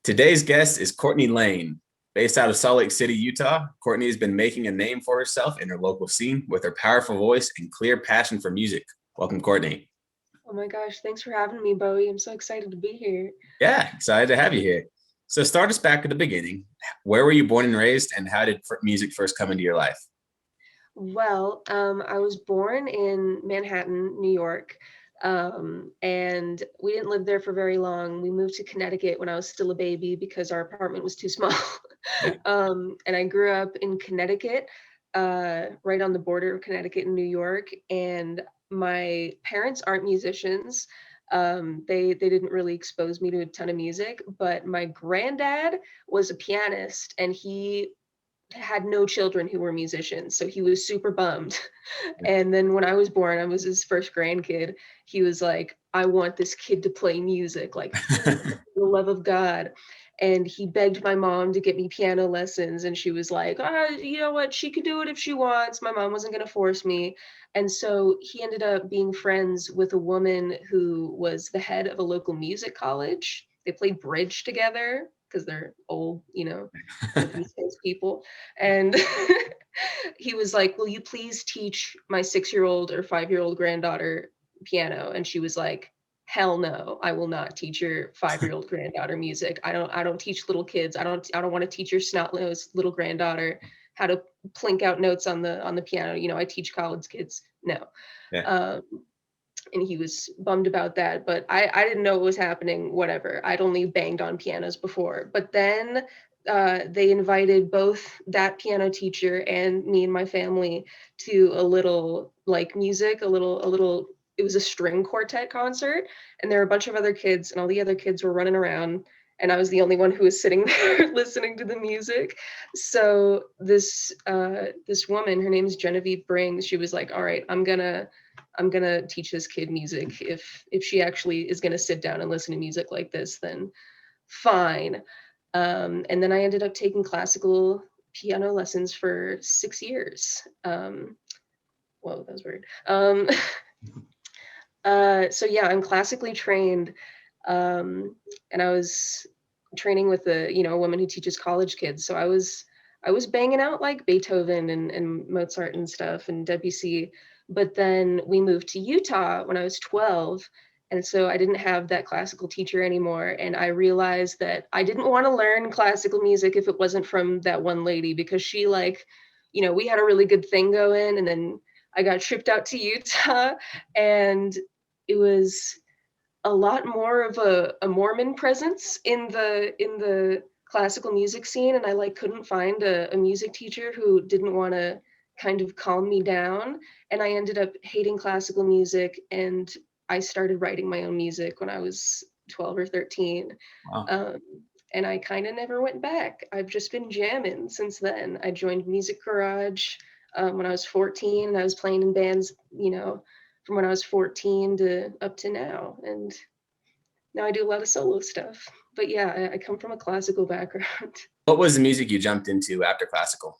Today's guest is Courtney Lane. Based out of Salt Lake City, Utah, Courtney has been making a name for herself in her local scene with her powerful voice and clear passion for music. Welcome, Courtney. Oh my gosh, thanks for having me, Bowie. I'm so excited to be here. Yeah, excited to have you here. So start us back at the beginning. Where were you born and raised, and how did music first come into your life? I was born in Manhattan, New York, and we didn't live there for very long. We moved to Connecticut when I was still a baby because our apartment was too small. Yeah. And I grew up in Connecticut, right on the border of Connecticut and New York. And my parents aren't musicians. They didn't really expose me to a ton of music, but my granddad was a pianist, and he had no children who were musicians, so he was super bummed. And then when I was born, I was his first grandkid. He was like, I want this kid to play music, like, please, for the love of God. And he begged my mom to get me piano lessons, and she was like, you know what, she could do it if she wants. My mom wasn't going to force me. And so he ended up being friends with a woman who was the head of a local music college. They played bridge together because they're old, old East Coast people. And he was like, will you please teach my 6-year-old or 5-year-old granddaughter piano? And she was like, hell no, I will not teach your 5-year-old granddaughter music. I don't teach little kids. I don't want to teach your snot-nosed little granddaughter how to plink out notes on the piano. I teach college kids. No. Yeah. um, and he was bummed about that, but I didn't know what was happening. Whatever, I'd only banged on pianos before. But then they invited both that piano teacher and me and my family to a little, like, music, a little it was a string quartet concert, and there were a bunch of other kids, and all the other kids were running around, and I was the only one who was sitting there listening to the music. So this woman, her name is Genevieve Brings, she was like, all right, I'm gonna teach this kid music. If she actually is gonna sit down and listen to music like this, then fine. And then I ended up taking classical piano lessons for 6 years. Whoa, that was weird. So yeah, I'm classically trained, and I was training with a woman who teaches college kids. So I was banging out like Beethoven and Mozart and stuff and Debussy. But then we moved to Utah when I was 12. And so I didn't have that classical teacher anymore. And I realized that I didn't want to learn classical music if it wasn't from that one lady, because she, like, we had a really good thing going. And then I got shipped out to Utah, and it was a lot more of a Mormon presence in the classical music scene, and I, like, couldn't find a music teacher who didn't want to kind of calm me down, and I ended up hating classical music, and I started writing my own music when I was 12 or 13. Wow. um, and I kind of never went back. I've just been jamming since then. I joined Music Garage when I was 14, and I was playing in bands, from when I was 14 to up to now. And now I do a lot of solo stuff. But yeah, I come from a classical background. What was the music you jumped into after classical?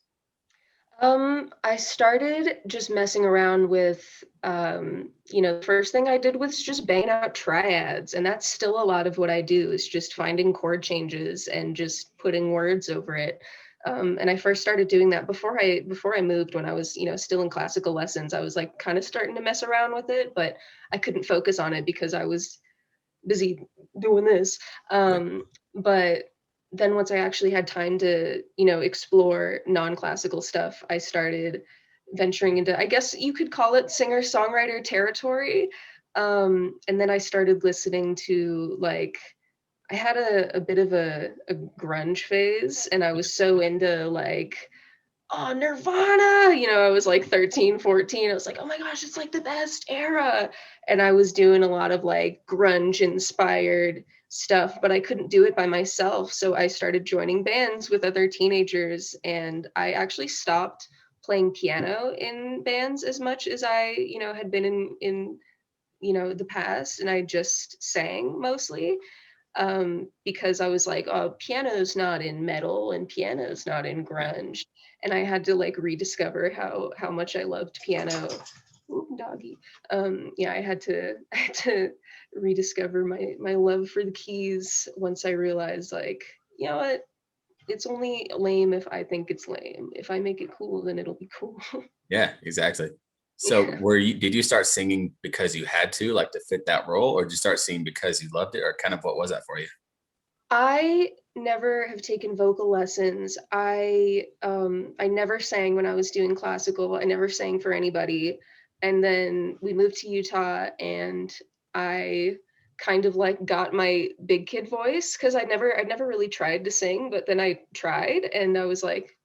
I started just messing around with, the first thing I did was just banging out triads. And that's still a lot of what I do, is just finding chord changes and just putting words over it. And I first started doing that before I moved, when I was, still in classical lessons. I was, like, kind of starting to mess around with it, but I couldn't focus on it because I was busy doing this. But then once I actually had time to, explore non-classical stuff, I started venturing into, I guess you could call it singer-songwriter territory. And then I started listening to, like, I had a bit of a grunge phase, and I was so into, like, oh, Nirvana, I was like 13, 14. I was like, oh my gosh, it's like the best era. And I was doing a lot of, like, grunge inspired stuff, but I couldn't do it by myself. So I started joining bands with other teenagers, and I actually stopped playing piano in bands as much as I, had been in the past. And I just sang mostly, because I was like, oh, piano's not in metal and piano's not in grunge. And I had to, like, rediscover how much I loved piano. Ooh, doggy. Yeah, I had to rediscover my love for the keys once I realized, like, you know what, it's only lame if I think it's lame. If I make it cool, then it'll be cool. Yeah, exactly. So Yeah. did you start singing because you had to, like, to fit that role, or did you start singing because you loved it, or kind of what was that for you? I never have taken vocal lessons. I never sang when I was doing classical. I never sang for anybody. And then we moved to Utah and I kind of like got my big kid voice because I'd never really tried to sing, but then I tried and I was like,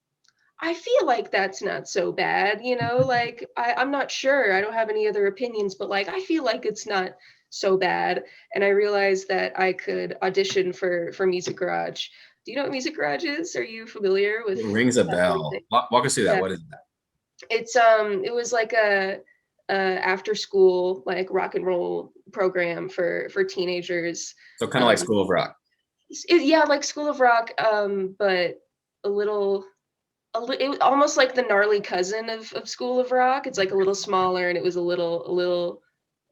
I feel like that's not so bad, you know, like I'm not sure. I don't have any other opinions, but like I feel like it's not so bad. And I realized that I could audition for Music Garage. Do you know what Music Garage is? Are you familiar with It rings a that sort of bell. thing? Walk us through that. Yeah. What is that? It was like a after school like rock and roll program for teenagers. So kind of like Um School of Rock. yeah, like School of Rock, but a little it was almost like the gnarly cousin of School of Rock. It's like a little smaller and it was a little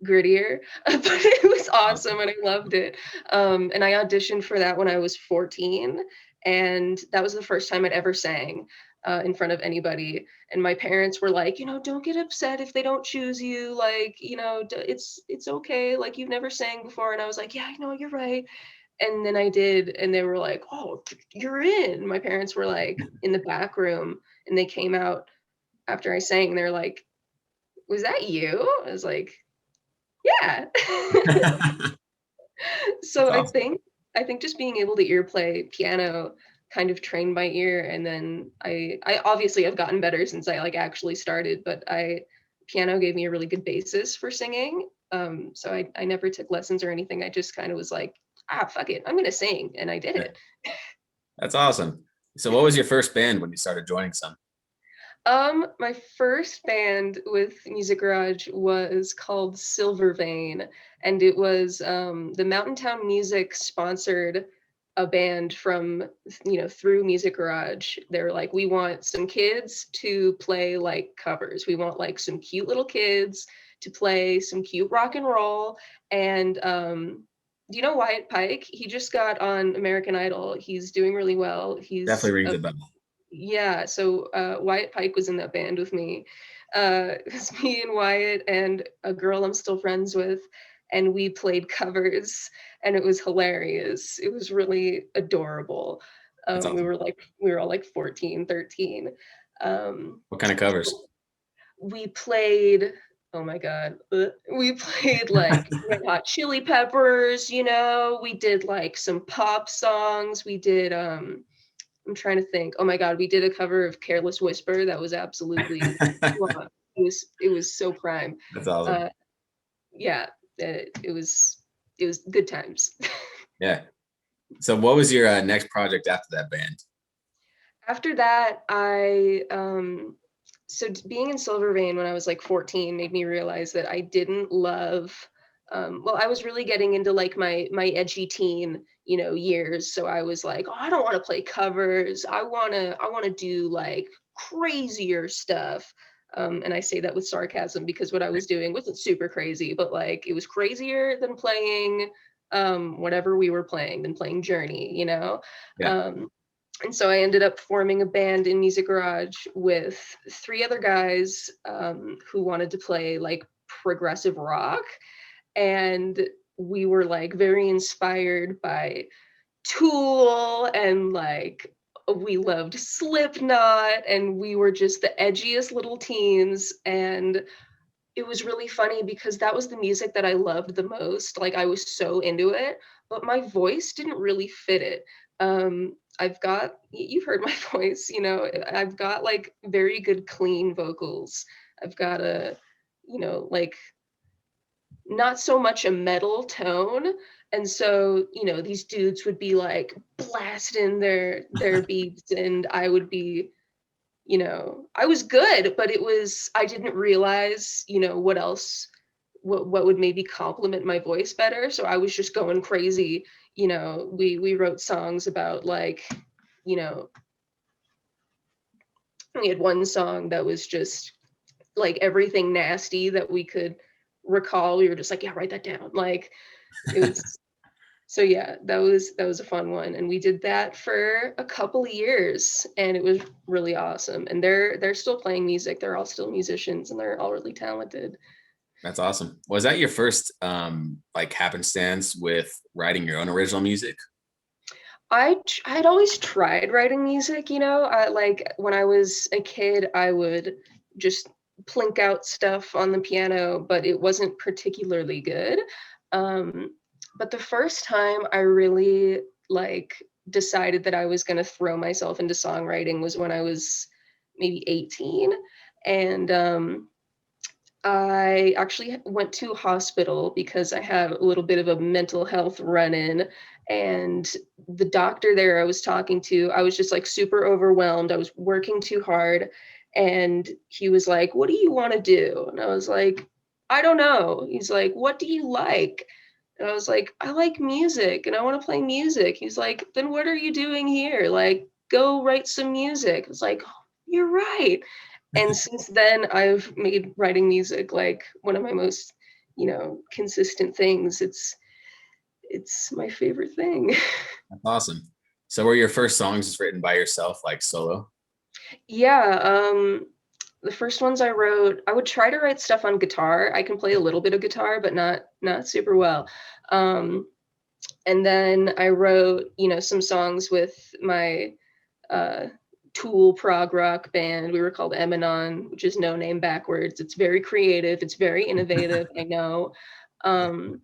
grittier, but it was awesome Awesome. and I loved it. And I auditioned for that when I was 14, and that was the first time I'd ever sang in front of anybody. And my parents were like, you know, don't get upset if they don't choose you. Like, you know, it's okay. Like you've never sang before. And I was like, yeah, I know, you're right. And then I did, and they were like, "Oh, you're in." My parents were like in the back room, and they came out after I sang. They're like, "Was that you?" I was like, "Yeah." That's So awesome. I think just being able to ear play piano kind of trained my ear, and then I obviously have gotten better since I like actually started, but I piano gave me a really good basis for singing. So I never took lessons or anything. I just kind of was like, ah, fuck it, I'm gonna sing, and I did Yeah, it. that's awesome. So what was your first band when you started joining some? My first band with Music Garage was called Silver Vein, and it was the Mountain Town Music sponsored a band from, you know, through Music Garage. They were like, we want some kids to play like covers. We want like some cute little kids to play some cute rock and roll. And do you know Wyatt Pike? He just got on American Idol. He's doing really well. Definitely He's rings a a bell. Yeah, so Wyatt Pike was in that band with me. It was me and Wyatt and a girl I'm still friends with, and we played covers, and it was hilarious. It was really adorable. That's awesome. We were all like 14, 13. Um, What kind of covers? we played, oh my God, we played like Red Hot Chili Peppers, you know, we did like some pop songs. We did I'm trying to think. Oh my God, we did a cover of Careless Whisper that was absolutely mwah. It was so prime. That's awesome. Uh, yeah, it was good times. Yeah. So what was your next project after that band? After that, being in Silver Vein when I was like 14 made me realize that I didn't love. Well, I was really getting into like my edgy teen, you know, years. So I was like, oh, I don't want to play covers. I wanna do like crazier stuff. And I say that with sarcasm because what I was doing wasn't super crazy, but like it was crazier than playing whatever we were playing, than playing Journey, you know. Yeah. Um, and so I ended up forming a band in Music Garage with three other guys who wanted to play like progressive rock. And we were like very inspired by Tool, and like we loved Slipknot, and we were just the edgiest little teens. And it was really funny because that was the music that I loved the most. Like I was so into it, but my voice didn't really fit it. You've heard my voice, you know, I've got like very good clean vocals. I've got a, you know, like not so much a metal tone. And so, you know, these dudes would be like blasting their beats, and I would be, you know, I was good, but I didn't realize, you know, what would maybe complement my voice better. So I was just going crazy. You know, we wrote songs about like, you know, we had one song that was just like everything nasty that we could recall. We were just like, yeah, write that down. Like, It was so yeah, that was a fun one, and we did that for a couple of years, and it was really awesome. And they're still playing music. They're all still musicians, and they're all really talented. That's awesome. Was that your first like happenstance with writing your own original music? I'd always tried writing music, like when I was a kid, I would just plink out stuff on the piano, but it wasn't particularly good. Um, but the first time I really like decided that I was going to throw myself into songwriting was when I was maybe 18. And I actually went to hospital because I had a little bit of a mental health run-in, and the doctor there I was talking to, I was just like super overwhelmed. I was working too hard, and he was like, "What do you want to do?" And I was like, "I don't know." He's like, "What do you like?" And I was like, "I like music and I want to play music." He's like, "Then what are you doing here? Like, go write some music." I was like, "Oh, you're right." And since then, I've made writing music like one of my most, consistent things. It's my favorite thing. That's awesome. So were your first songs just written by yourself, like solo? Yeah, the first ones I wrote, I would try to write stuff on guitar. I can play a little bit of guitar, but not super well. Um, and then I wrote, some songs with my uh, Tool prog rock band. We were called Emanon, which is no name backwards. It's very creative. It's very innovative. I know. Um,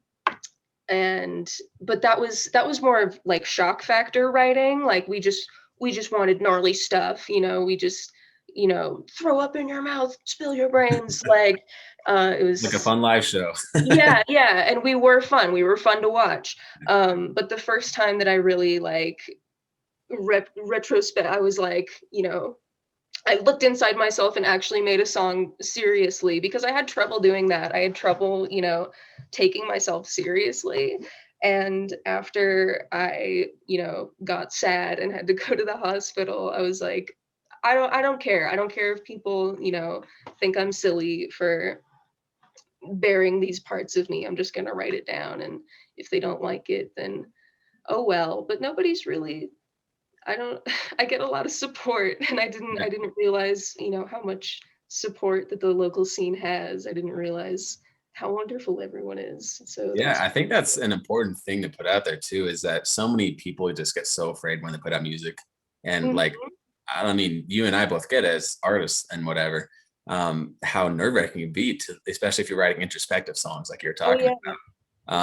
and but that was more of like shock factor writing. Like we just wanted gnarly stuff. We just throw up in your mouth, spill your brains. Like it Like a was. fun live show. Yeah, yeah, and we were fun. We were fun to watch. But the first time that I really like retrospect, I was like, I looked inside myself and actually made a song seriously, because I had trouble doing that. I had trouble, taking myself seriously. And after I, got sad and had to go to the hospital, I was like, I don't care. I don't care if people, think I'm silly for bearing these parts of me. I'm just going to write it down. And if they don't like it, then oh well. But nobody's really, I don't I get a lot of support, and I didn't realize, how much support that the local scene has. I didn't realize how wonderful everyone is. So that Yeah, was I think that's an important thing to put out there too, is that so many people just get so afraid when they put out music. And Mhm. like, I mean, you and I both get it as artists and whatever, how nerve-wracking it can be to, especially if you're writing introspective songs like you're Oh talking yeah, about.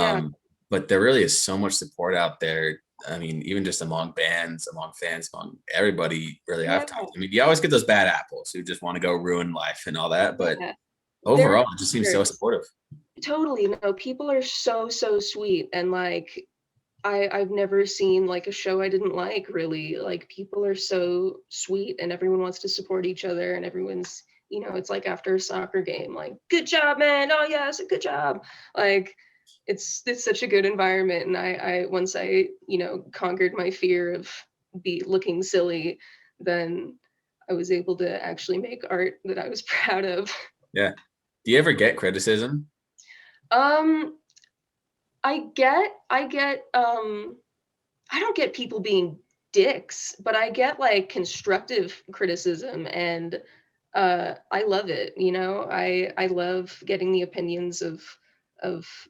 yeah, But there really is so much support out there. I mean, even just among bands, among fans, among everybody really yeah, I've talked to. I mean, you always get those bad apples who just want to go ruin life and all that, but yeah. They're overall, it just seems so supportive. totally no. People are so sweet, and like I've never seen like a show I didn't like, really. Like people are so sweet, and everyone wants to support each other, and everyone's, it's like after a soccer game, like, good job, man. Oh yes, good job. Like it's such a good environment. And I once I, conquered my fear of be looking silly, then I was able to actually make art that I was proud of. Yeah. Do you ever get criticism? Um, I get I don't get people being dicks, but I get like constructive criticism, and I love it. I love getting the opinions of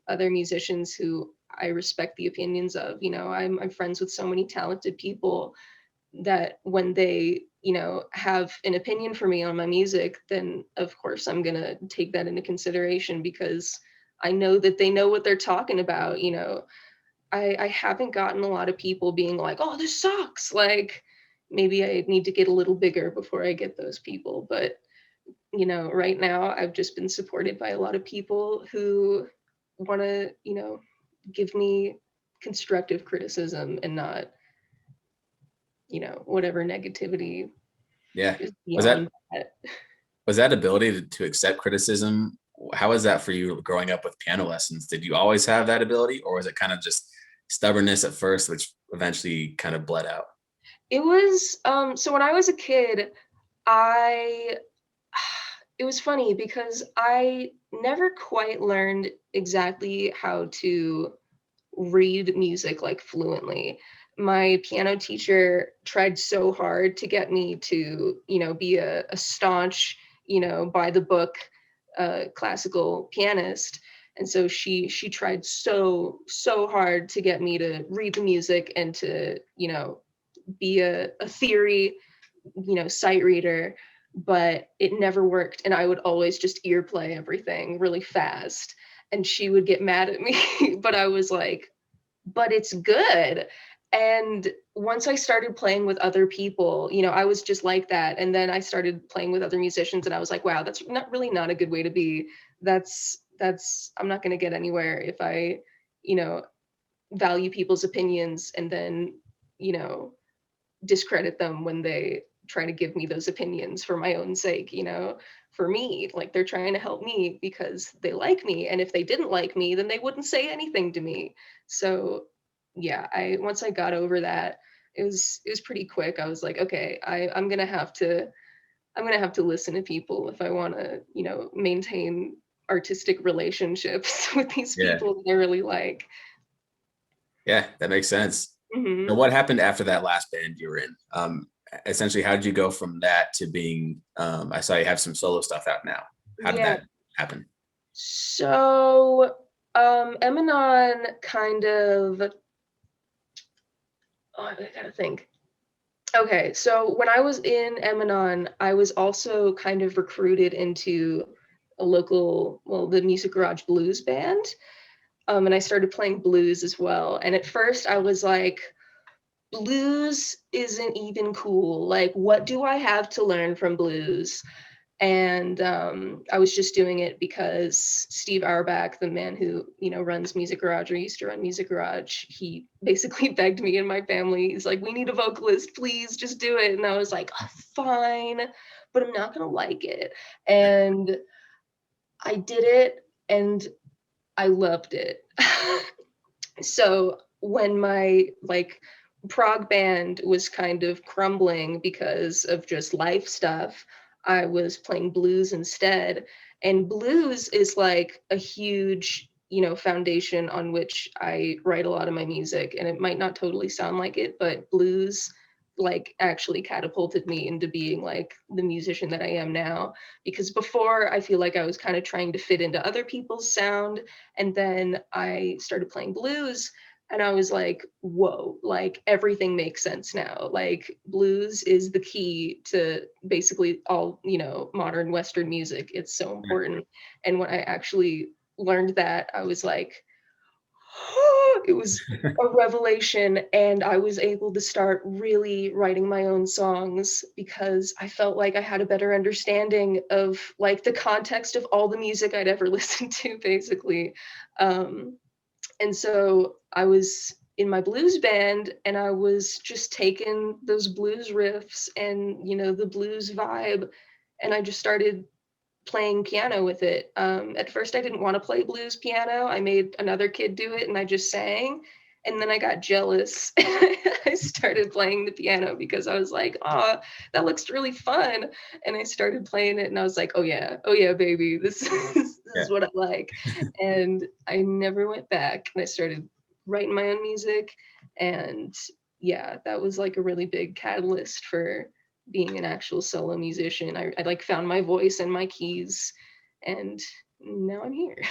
other musicians who I respect the opinions of. I'm friends with so many talented people that when they, have an opinion for me on my music, then of course I'm gonna take that into consideration, because I know that they know what they're talking about. I haven't gotten a lot of people being like, "Oh, this sucks." Like, maybe I need to get a little bigger before I get those people. But, right now I've just been supported by a lot of people who want to, give me constructive criticism, and not, whatever negativity Yeah. is Was that beyond that. was that ability to accept criticism? How was that for you growing up with piano lessons? Did you always have that ability, or was it kind of just stubbornness at first, which eventually kind of bled out? It was so when I was a kid, I it was funny because I never quite learned exactly how to read music like fluently. My piano teacher tried so hard to get me to, be a staunch, by the book classical pianist. And so she tried so hard to get me to read the music and to, be a theory, sight reader, but it never worked. And I would always just ear play everything really fast. And she would get mad at me, but I was like, but it's good. And once I started playing with other people, I was just like that. And then I started playing with other musicians and I was like, wow, that's not a good way to be. I'm not going to get anywhere if I, you know, value people's opinions and then, discredit them when they try to give me those opinions for my own sake, for me, like they're trying to help me because they like me. And if they didn't like me, then they wouldn't say anything to me. So yeah, once I got over that, it was pretty quick. I was like, okay, I'm gonna have to listen to people if I want to, maintain artistic relationships with these Yeah. people that I really like. Yeah, that makes sense. So Hmm. what happened after that last band you were in? Essentially, how did you go from that to being, I saw you have some solo stuff out now. How did Yeah. that happen? So, Eminon kind of, oh, I gotta think. Okay, so when I was in Eminon, I was also kind of recruited into a local, well, the Music Garage Blues band. And I started playing blues as well. And at first I was like, blues isn't even cool. Like, what do I have to learn from blues? And I was just doing it because Steve Auerbach, the man who runs Music Garage or used to run Music Garage, he basically begged me and my family. He's like, "We need a vocalist, please, just do it." And I was like, "Oh, fine, but I'm not gonna like it." And I did it, and I loved it. So when my prog band was kind of crumbling because of just life stuff, I was playing blues instead. And blues is like a huge, foundation on which I write a lot of my music. And it might not totally sound like it, but blues actually catapulted me into being like the musician that I am now. Because before I feel like I was kind of trying to fit into other people's sound, and then I started playing blues and I was like, whoa, like everything makes sense now. Like blues is the key to basically all, modern Western music. It's so important. And when I actually learned that, I was like, it was a revelation. And I was able to start really writing my own songs because I felt like I had a better understanding of like the context of all the music I'd ever listened to, basically. Um, and so I was in my blues band and I was just taking those blues riffs and, the blues vibe, and I just started playing piano with it. At first, I didn't want to play blues piano. I made another kid do it and I just sang. And then I got jealous. I started playing the piano because I was like, oh, that looks really fun. And I started playing it and I was like, oh yeah, baby, this Yeah. is what I like. And I never went back. And I started writing my own music. And yeah, that was like a really big catalyst for being an actual solo musician. I like found my voice and my keys, and now I'm here.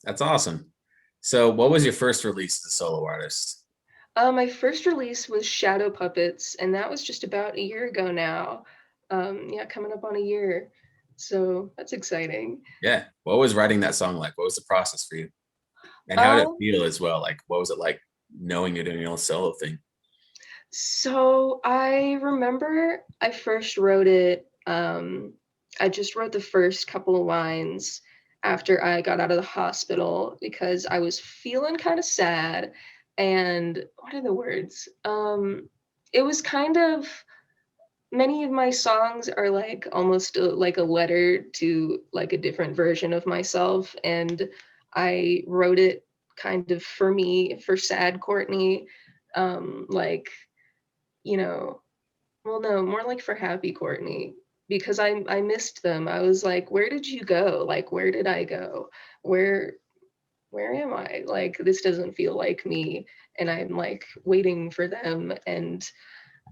That's awesome. So what was your first release as a solo artist? My first release was Shadow Puppets, and that was just about a year ago now. Yeah, coming up on a year. So that's exciting. Yeah. What was writing that song like? What was the process for you? And how did it Um, feel as well? Like, what was it like knowing you're doing your own solo thing? so I remember I first wrote it. I just wrote the first couple of lines after I got out of the hospital because I was feeling kind of sad. And what are the words? It was kind of, many of my songs are like almost like a letter to like a different version of myself. And I wrote it kind of for me, for sad Courtney. Like, you know, well, no, more like for happy Courtney, because I missed them. I was like, where did you go? Like, where did I go? Where? where am I? Like, this doesn't feel like me. And I'm like waiting for them, and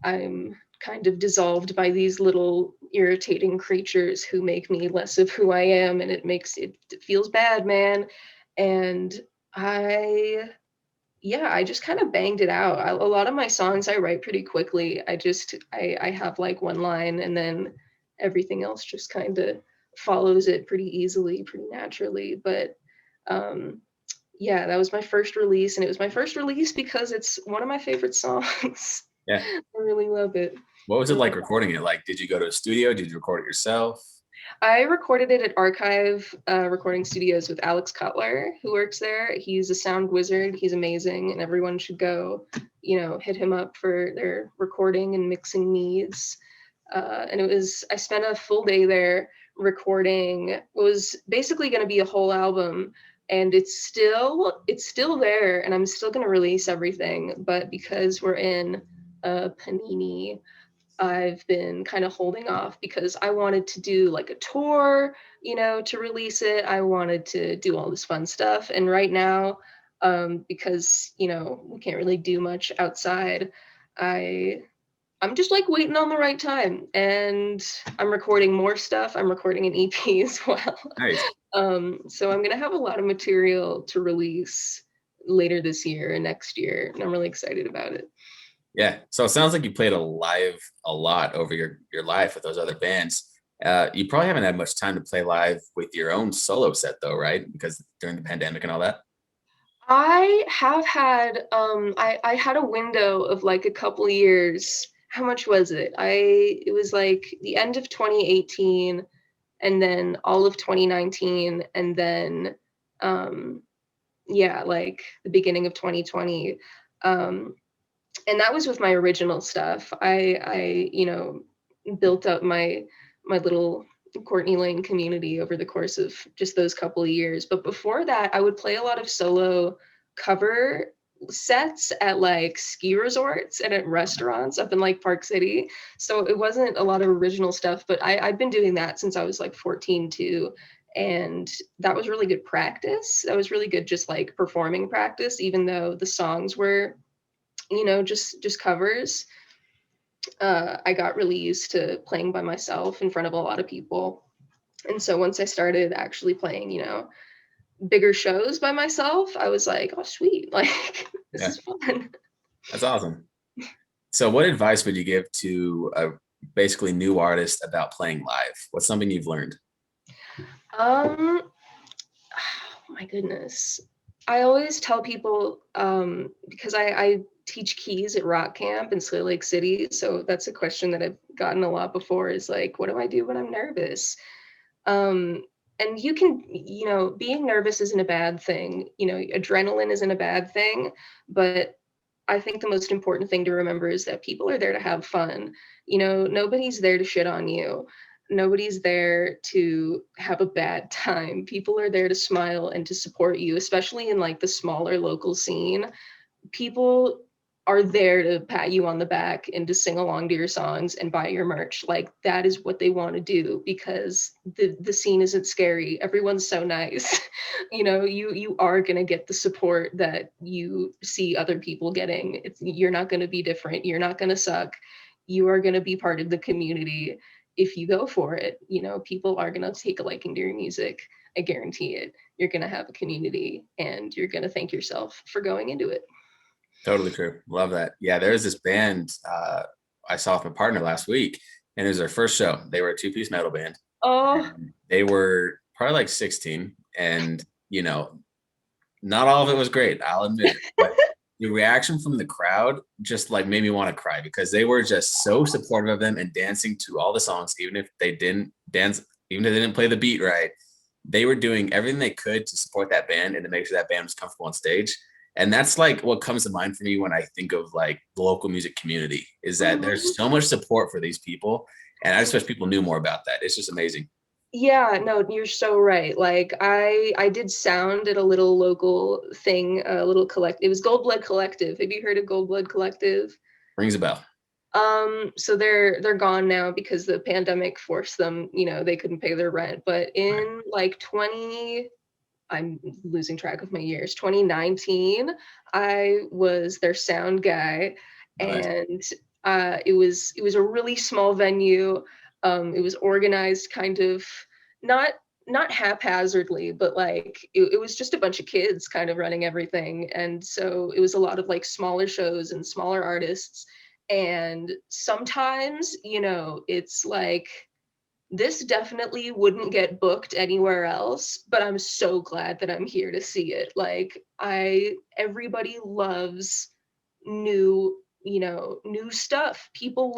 I'm kind of dissolved by these little irritating creatures who make me less of who I am, and it feels bad, man. And I yeah, I just kind of banged it out. A lot of my songs I write pretty quickly. I have like one line, and then everything else just kind of follows it pretty easily, pretty naturally. But um, yeah, that was my first release, and it was my first release because it's one of my favorite songs. Yeah. I really love it. What was it Mm. like recording it? Like, did you go to a studio? Did you record it yourself? I recorded it at Archive Recording Studios with Alex Cutler, who works there. He's a sound wizard. He's amazing, and everyone should go, hit him up for their recording and mixing needs. And I spent a full day there recording what was basically going to be a whole album, and it's still there, and I'm still going to release everything. But because we're in a panini, I've been kind of holding off because I wanted to do like a tour, to release it. I wanted to do all this fun stuff. And right now, because, we can't really do much outside, I I'm just like waiting on the right time, and I'm recording more stuff. I'm recording an EP as well. Nice. So I'm gonna have a lot of material to release later this year and next year, and I'm really excited about it. Yeah. So it sounds like you played a lot over your life with those other bands. You probably haven't had much time to play live with your own solo set though, right? Because during the pandemic and all that. I have had I had a window of like a couple years. How much was it? It was like the end of 2018, and then all of 2019, and then um yeah, like the beginning of 2020. Um and that was with my original stuff. I built up my little Courtney Lane community over the course of just those couple of years. But before that, I would play a lot of solo cover sets at like ski resorts and at restaurants up in like Park City. So it wasn't a lot of original stuff, but I've been doing that since I was like 14 too. And that was really good practice. That was really good, just like performing practice, even though the songs were, just covers. I got really used to playing by myself in front of a lot of people. And so once I started actually playing, bigger shows by myself, I was like, oh, sweet. Like, this Yeah, is fun. that's awesome. So what advice would you give to a basically new artist about playing live? What's something you've learned? Oh my goodness. I always tell people, because I teach keys at rock camp in Salt Lake City. So that's a question that I've gotten a lot before, is like, what do I do when I'm nervous? Um, and being nervous isn't a bad thing. Adrenaline isn't a bad thing, but I think the most important thing to remember is that people are there to have fun. Nobody's there to shit on you. Nobody's there to have a bad time. People are there to smile and to support you, especially in like the smaller local scene. People are there to pat you on the back and to sing along to your songs and buy your merch. Like, that is what they want to do, because the scene isn't scary. Everyone's so nice. You are going to get the support that you see other people getting. You're not going to be different. You're not going to suck. You are going to be part of the community if you go for it. People are going to take a liking to your music. I guarantee it. You're going to have a community, and you're going to thank yourself for going into it. Totally true. Love that. Yeah, there's this band I saw with my partner last week, and it was their first show. They were a two-piece metal band. Oh, And they were probably like 16, and not all of it was great, I'll admit it. But the reaction from the crowd just like made me want to cry, because they were just so supportive of them and dancing to all the songs, even if they didn't dance, even if they didn't play the beat right. They were doing everything they could to support that band and to make sure that band was comfortable on stage. And that's like what comes to mind for me when I think of like the local music community, is that mhm. there's so much support for these people. And I just wish people knew more about that. It's just amazing. Yeah, no, you're so right. Like, I did sound at a little local thing, a little collect. It was Gold Blood Collective. Have you heard of Gold Blood Collective? Rings a bell. So they're gone now because the pandemic forced them, they couldn't pay their rent. But Right. in like 2020, I'm losing track of my years. 2019, I was their sound guy, Nice. and it was a really small venue. It was organized kind of not not haphazardly, but like it was just a bunch of kids kind of running everything, and so it was a lot of like smaller shows and smaller artists. And sometimes, it's like this definitely wouldn't get booked anywhere else, but I'm so glad that I'm here to see it. Like everybody loves new stuff. People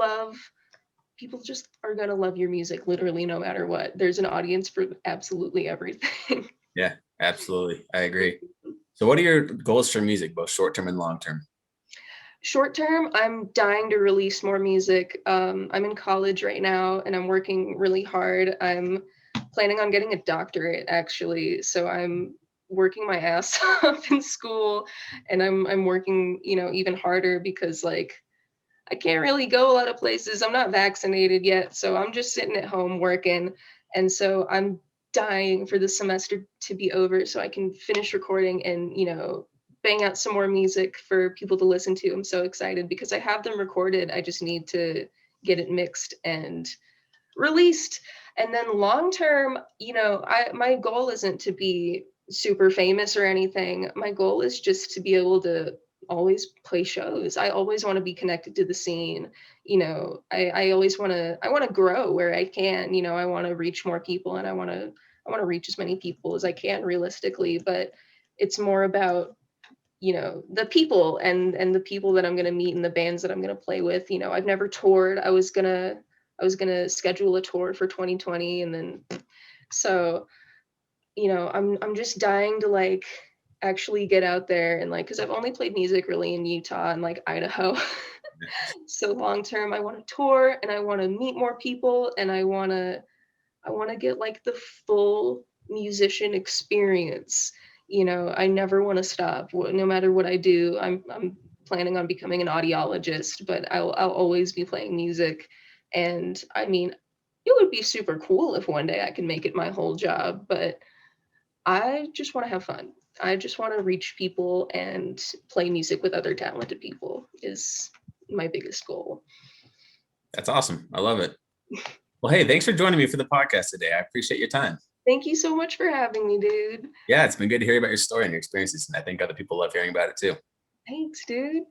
just are going to love your music literally no matter what. There's an audience for absolutely everything. Yeah, absolutely. I agree. So what are your goals for music, both short term and long term? Short term, I'm dying to release more music. I'm in college right now and I'm working really hard. I'm planning on getting a doctorate actually. So I'm working my ass off in school, and I'm working, even harder because like I can't really go a lot of places. I'm not vaccinated yet, so I'm just sitting at home working. And so I'm dying for the semester to be over so I can finish recording and, bang out some more music for people to listen to. I'm so excited because I have them recorded. I just need to get it mixed and released. And then long term, my goal isn't to be super famous or anything. My goal is just to be able to always play shows. I always want to be connected to the scene. I always want to grow where I can. I want to reach more people, and I want to reach as many people as I can realistically. But it's more about the people and the people that I'm going to meet and the bands that I'm going to play with. I've never toured. I was gonna schedule a tour for 2020, and then so I'm just dying to like actually get out there and like, because I've only played music really in Utah and like Idaho. So long term, I want to tour and I want to meet more people, and I want to get like the full musician experience. I never want to stop. No matter what I do, I'm planning on becoming an audiologist, but I'll always be playing music. And I mean, it would be super cool if one day I could make it my whole job, but I just want to have fun. I just want to reach people and play music with other talented people is my biggest goal. That's awesome. I love it. Well, hey, thanks for joining me for the podcast today. I appreciate your time. Thank you so much for having me, dude. Yeah, it's been good to hear about your story and your experiences. And I think other people love hearing about it too. Thanks, dude.